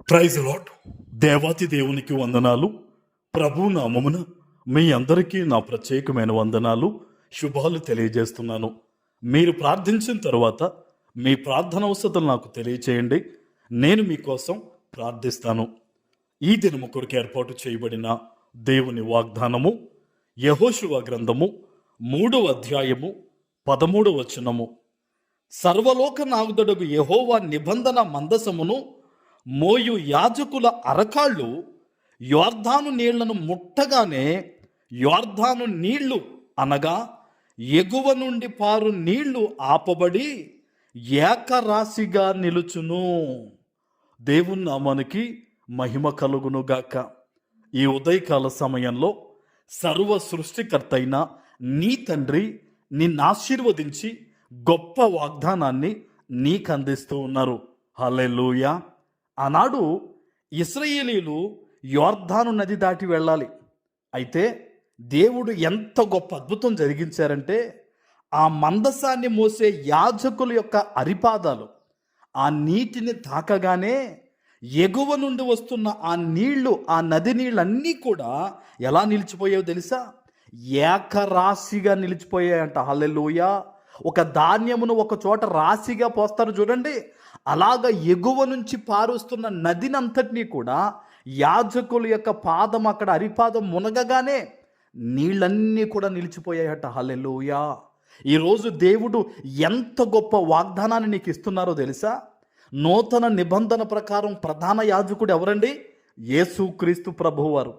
Praise lord. దేవాతి దేవునికి వందనాలు. ప్రభు నామమున మీ అందరికీ నా ప్రత్యేకమైన వందనాలు, శుభాలు తెలియజేస్తున్నాను. మీరు ప్రార్థించిన తర్వాత మీ ప్రార్థన అవసరం నాకు తెలియచేయండి. నేను మీకోసం ప్రార్థిస్తాను. ఈ దినము కొరకు ఏర్పాటు చేయబడిన దేవుని వాగ్దానము యెహోషువ గ్రంథము 3వ అధ్యాయము 13వ వచనము. సర్వలోక నాగుదొడగు యెహోవా నిబంధన మందసమును మోయు యాజకుల అరకాళ్ళు యొర్దాను నీళ్లను ముట్టగానే యొర్దాను నీళ్లు అనగా ఎగువ నుండి పారు నీళ్లు ఆపబడి ఏకరాశిగా నిలుచును. దేవుని నామానికి మహిమ కలుగునుగాక. ఈ ఉదయకాల సమయంలో సర్వ సృష్టికర్త అయిన నీ తండ్రి నిన్ను ఆశీర్వదించి గొప్ప వాగ్దానాన్ని నీకు అందిస్తూ ఉన్నారు. హల్లెలూయా. ఆనాడు ఇశ్రాయేలీయులు యొర్దాను నది దాటి వెళ్ళాలి. అయితే దేవుడు ఎంత గొప్ప అద్భుతం జరిగించారంటే, ఆ మందసాన్ని మోసే యాజకుల యొక్క అరిపాదాలు ఆ నీటిని తాకగానే ఎగువ నుండి వస్తున్న ఆ నీళ్లు, ఆ నది నీళ్ళన్నీ కూడా ఎలా నిలిచిపోయాయో తెలుసా? ఏకరాశిగా నిలిచిపోయాయంట. హల్లెలూయా. ఒక ధాన్యమును ఒక చోట రాశిగా పోస్తారు చూడండి, అలాగ ఎగువ నుంచి పారుస్తున్న నదినంతటినీ కూడా యాజకుల యొక్క పాదం, అక్కడ అరిపాదం మునగగానే నీళ్ళన్నీ కూడా నిలిచిపోయాయట. హల్లెలూయా. ఈరోజు దేవుడు ఎంత గొప్ప వాగ్దానాన్ని నీకు ఇస్తున్నారో తెలుసా? నూతన నిబంధన ప్రకారం ప్రధాన యాజకుడు ఎవరండి? యేసుక్రీస్తు ప్రభువారు.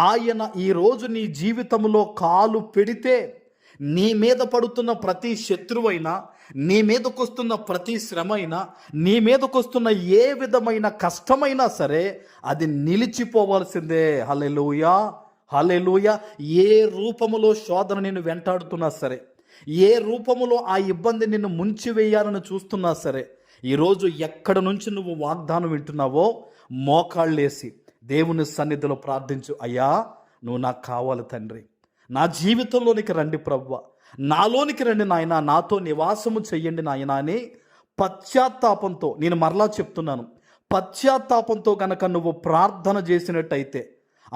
ఆయన ఈరోజు నీ జీవితంలో కాలు పెడితే నీ మీద పడుతున్న ప్రతి శత్రువైనా, నీ మీదకు వస్తున్న ప్రతి శ్రమ అయినా, నీ మీదకు వస్తున్న ఏ విధమైన కష్టమైనా సరే అది నిలిచిపోవాల్సిందే. హల్లెలూయా, హల్లెలూయా. ఏ రూపములో శోధన నిన్ను వెంటాడుతున్నా సరే, ఏ రూపములో ఆ ఇబ్బంది నిన్ను ముంచివేయాలని చూస్తున్నా సరే, ఈరోజు ఎక్కడ నుంచి నువ్వు వాగ్దానం వింటున్నావో మోకాళ్ళేసి దేవుని సన్నిధిలో ప్రార్థించు. అయ్యా, నువ్వు నాకు కావాలి తండ్రి, నా జీవితంలోనికి రండి ప్రభువా, నాలోనికి రండి నాయన, నాతో నివాసము చెయ్యండి నాయన అని పశ్చాత్తాపంతో, నేను మరలా చెప్తున్నాను, పశ్చాత్తాపంతో కనుక నువ్వు ప్రార్థన చేసినట్టయితే,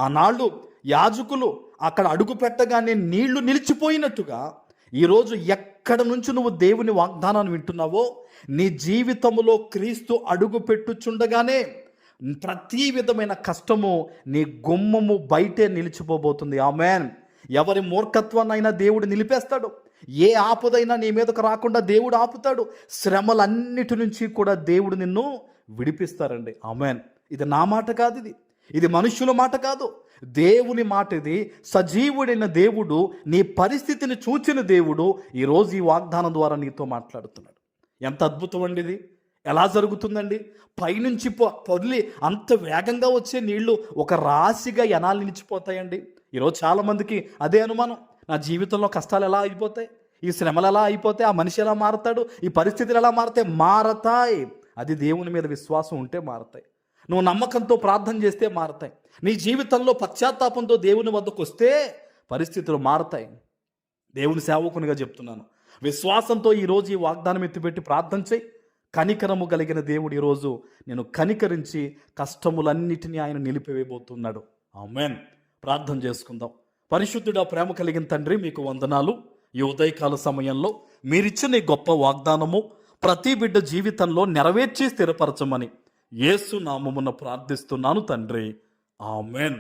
ఆనాళ్ళు యాజకులు అక్కడ అడుగు పెట్టగానే నీళ్లు నిలిచిపోయినట్టుగా ఈరోజు ఎక్కడ నుంచి నువ్వు దేవుని వాగ్దానాన్ని వింటున్నావో, నీ జీవితంలో క్రీస్తు అడుగు పెట్టుచుండగానే ప్రతి విధమైన కష్టము నీ గుమ్మము బయటే నిలిచిపోబోతుంది. ఆమేన్. ఎవరి మూర్ఖత్వాన్నైనా దేవుడు నిలిపేస్తాడు. ఏ ఆపదైనా నీ మీదకు రాకుండా దేవుడు ఆపుతాడు. శ్రమలన్నిటి నుంచి కూడా దేవుడు నిన్ను విడిపిస్తారండి. ఆమేన్. ఇది నా మాట కాదు, ఇది మనుషుల మాట కాదు, దేవుని మాట ఇది. సజీవుడైన దేవుడు, నీ పరిస్థితిని చూచిన దేవుడు ఈరోజు ఈ వాగ్దానం ద్వారా నీతో మాట్లాడుతున్నాడు. ఎంత అద్భుతం అండి ఇది! ఎలా జరుగుతుందండి? పైనుంచి పొర్లి అంత వేగంగా వచ్చే నీళ్లు ఒక రాశిగా ఎలా నిలిచిపోతాయండి? ఈరోజు చాలామందికి అదే అనుమానం. నా జీవితంలో కష్టాలు ఎలా అయిపోతాయి, ఈ శ్రమలు ఎలా అయిపోతాయి, ఆ మనిషి ఎలా మారతాడు, ఈ పరిస్థితులు ఎలా మారతాయి? మారతాయి. అది దేవుని మీద విశ్వాసం ఉంటే మారతాయి. నువ్వు నమ్మకంతో ప్రార్థన చేస్తే మారతాయి. నీ జీవితంలో పశ్చాత్తాపంతో దేవుని వద్దకు వస్తే పరిస్థితులు మారతాయి. దేవుని సేవకునిగా చెప్తున్నాను, విశ్వాసంతో ఈరోజు ఈ వాగ్దానం ఎత్తిపెట్టి ప్రార్థన చేయి. కనికరము కలిగిన దేవుడు ఈరోజు నేను కనికరించి కష్టములన్నిటినీ ఆయన నిలిపివేయబోతున్నాడు. ఆమేన్. ప్రార్థన చేసుకుందాం. పరిశుద్ధుడా, ప్రేమ కలిగిన తండ్రి, మీకు వందనాలు. ఈ ఉదయకాల సమయంలో మీరిచ్చిన ఈ గొప్ప వాగ్దానము ప్రతి బిడ్డ జీవితంలో నెరవేర్చి స్థిరపరచమని యేసు నామమున ప్రార్థిస్తున్నాను తండ్రి. ఆమేన్.